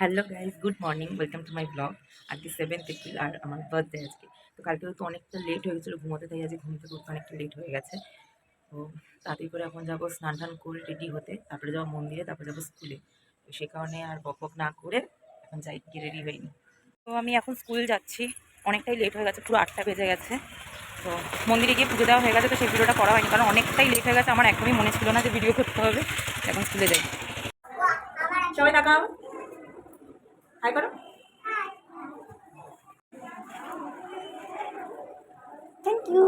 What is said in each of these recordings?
Hello guys, good morning, welcome to my blog. আজকে 7th April আর আমার birthday আজকে। তো কালকে তো অনেকটা লেট হয়ে গেছিলো ঘুমোতে, তাই আজকে ঘুমতে করতে অনেকটা লেট হয়ে গেছে। তো তাড়াতাড়ি করে এখন যাবো স্নান টান করে রেডি হতে, তারপরে যাবো মন্দিরে, তারপরে যাবো স্কুলে। তো সে কারণে আর বক বক না করে এখন যাই, গিয়ে রেডি হইনি। তো আমি এখন স্কুল যাচ্ছি, অনেকটাই লেট হয়ে গেছে, পুরো 8টা বেজে গেছে। তো মন্দিরে গিয়ে পুজো দেওয়া হয়ে গেছে, তো সেই ভিডিওটা করা হয়নি কারণ অনেকটাই লেট হয়ে গেছে। আমার একদমই মনে ছিল না যে ভিডিও করতে হবে। এখন স্কুলে যাই। সবাই তাকাও, হাই করো। Thank you.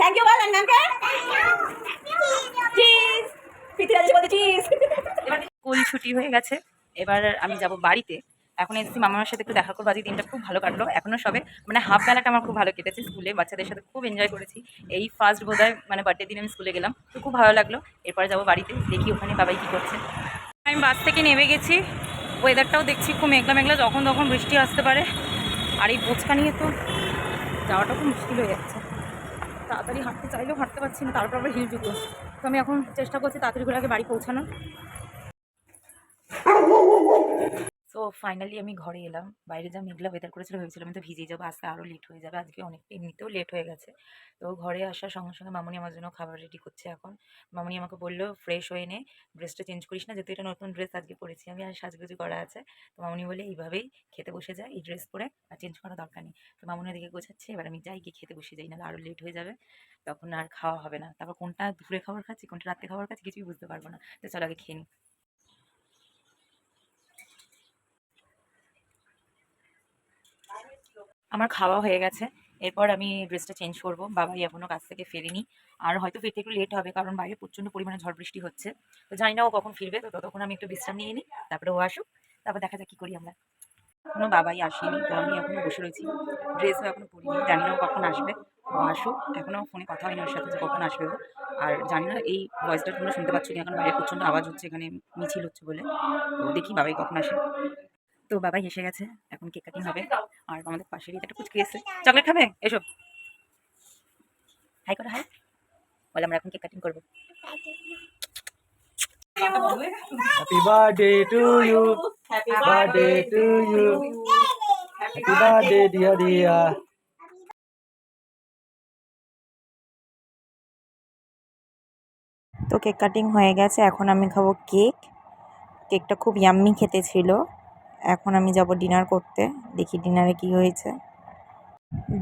থ্যাংক ইউ বল ম্যামকে। চিজ পিতে যাচ্ছে বলতে চিজ। স্কুল ছুটি হয়ে গেছে, এবার আমি যাব বাড়িতে। এখন এসেছি মামার সাথে একটু দেখা করবো। আজকে দিনটা খুব ভালো কাটলো, এখনো সবে মানে হাফ বেলাটা আমার খুব ভালো কেটেছে। স্কুলে বাচ্চাদের সাথে খুব এনজয় করেছি। এই ফার্স্ট বোধহয় মানে বার্থডে দিন আমি স্কুলে গেলাম, তো খুব ভালো লাগলো। এরপরে যাবো বাড়িতে, দেখি ওখানে বাবাই কী করছে। আমি বাস থেকে নেমে গেছি, ওয়েদারটাও দেখছি খুব মেঘলা মেঘলা, যখন তখন বৃষ্টি আসতে পারে। আর এই বোঝকা নিয়ে তো যাওয়াটা খুব মুশকিল হয়ে যাচ্ছে। তাড়াতাড়ি হাঁটতে চাইলেও হাঁটতে পারছি না, তারপর আবার হিল জুতো। তো আমি এখন চেষ্টা করছি তাড়াতাড়ি করে আগে বাড়ি পৌঁছানোর। সো ফাইনালি আমি ঘরে এলাম। বাইরে যা মেঘলা ওয়েদার করেছিল, ভেবেছিলাম আমি তো ভিজেই যাবো, আজকে আরও লেট হয়ে যাবে। আজকে অনেকটা এমনিতেও লেট হয়ে গেছে। তো ঘরে আসার সঙ্গে সঙ্গে মামুনি আমার জন্য খাবার রেডি করছে। এখন মামুনি আমাকে বললো ফ্রেশ হয়ে নে, ড্রেসটা চেঞ্জ করিস না, যেহেতু এটা নতুন ড্রেস আজকে পরেছি আমি, আর সাজগুজি করা আছে। তো মামুনি বলে এইভাবেই খেতে বসে যায়, এই ড্রেস পরে, আর চেঞ্জ করার দরকার নেই। তো মামুনি দিকে গোছাচ্ছে, এবার আমি যাই, গিয়ে খেতে বসে যাই, নাহলে আরও লেট হয়ে যাবে, তখন আর খাওয়া হবে না। তারপর কোনটা দুপুরে খাবার খাচ্ছি, কোনটা রাত্রে খাবার খাচ্ছি, কিছুই বুঝতে পারবো না। তো চলো আগে খেয়ে নিই। আমার খাওয়া হয়ে গেছে, এরপর আমি ড্রেসটা চেঞ্জ করবো। বাবাই এখনও কাছ থেকে ফেরেনি, আর হয়তো ফিরতে একটু লেট হবে কারণ বাইরে প্রচণ্ড পরিমাণে ঝড় বৃষ্টি হচ্ছে। তো জানি না ও কখন ফিরবে, তো ততক্ষণ আমি একটু বিশ্রাম নিয়ে নিই, তারপরে ও আসুক, তারপর দেখা যাক কী করি আমরা। এখনও বাবাই আসেনি, তো আমি এখনও বসে রয়েছি, ড্রেসও এখনও পরিনি, জানি না ও কখন আসবে। ও আসুক, এখনও ফোনে কথা হয়নি ওর সাথে যে কখন আসবে ও। আর জানি না এই ভয়েসটা তোমরা শুনতে পাচ্ছ কি, এখন বাইরে প্রচণ্ড আওয়াজ হচ্ছে, এখানে মিছিল হচ্ছে বলে। তো দেখি বাবাই কখন আসে। তো বাবাই এসে গেছে, এখন কেক কাটিং হবে। আর আমাদের পাশেরই একটা পুচকি এসে, চকলেট খাবে, এসো হাই করো, হাই বলে। আমরা এখন কেক কাটিং করবো। Happy birthday to you. Happy birthday to you. Happy birthday, dear dear. তো কেক কাটিং হয়ে গেছে, এখন আমি খাবো কেক। কেকটা খুব ইয়াম্মি খেতে ছিল। এখন আমি যাব ডিনার করতে, দেখি ডিনারে কি হয়েছে।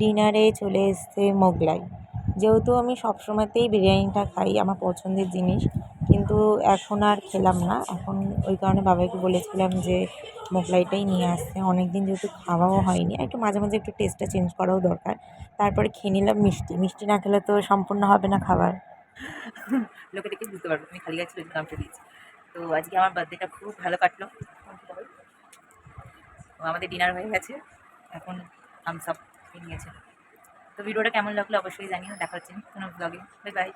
ডিনারে চলে এসছে মোগলাই। যেহেতু আমি সবসময়তেই বিরিয়ানিটা খাই, আমার পছন্দের জিনিস, কিন্তু এখন আর খেলাম না। এখন ওই কারণে বাবাকে বলেছিলাম যে মোগলাইটাই নিয়ে আসতে। অনেক দিন যেহেতু খাওয়াও হয়নি, একটু মাঝে মাঝে একটু টেস্টটা চেঞ্জ করাও দরকার। তারপরে খেয়ে নিলাম মিষ্টি। মিষ্টি না খেলে তো সম্পূর্ণ হবে না খাবার। লোকে দেখে বুঝতে পারবো তুমি খালি গাছ দামটা দিয়েছি। তো আজকে আমার বার্থডেটা খুব ভালো কাটলো। তো আমাদের ডিনার হয়ে গেছে, এখন থামস আপ নিয়েছে। তো ভিডিওটা কেমন লাগলো অবশ্যই জানিও। দেখা হচ্ছে কোনো ব্লগে। Bye bye.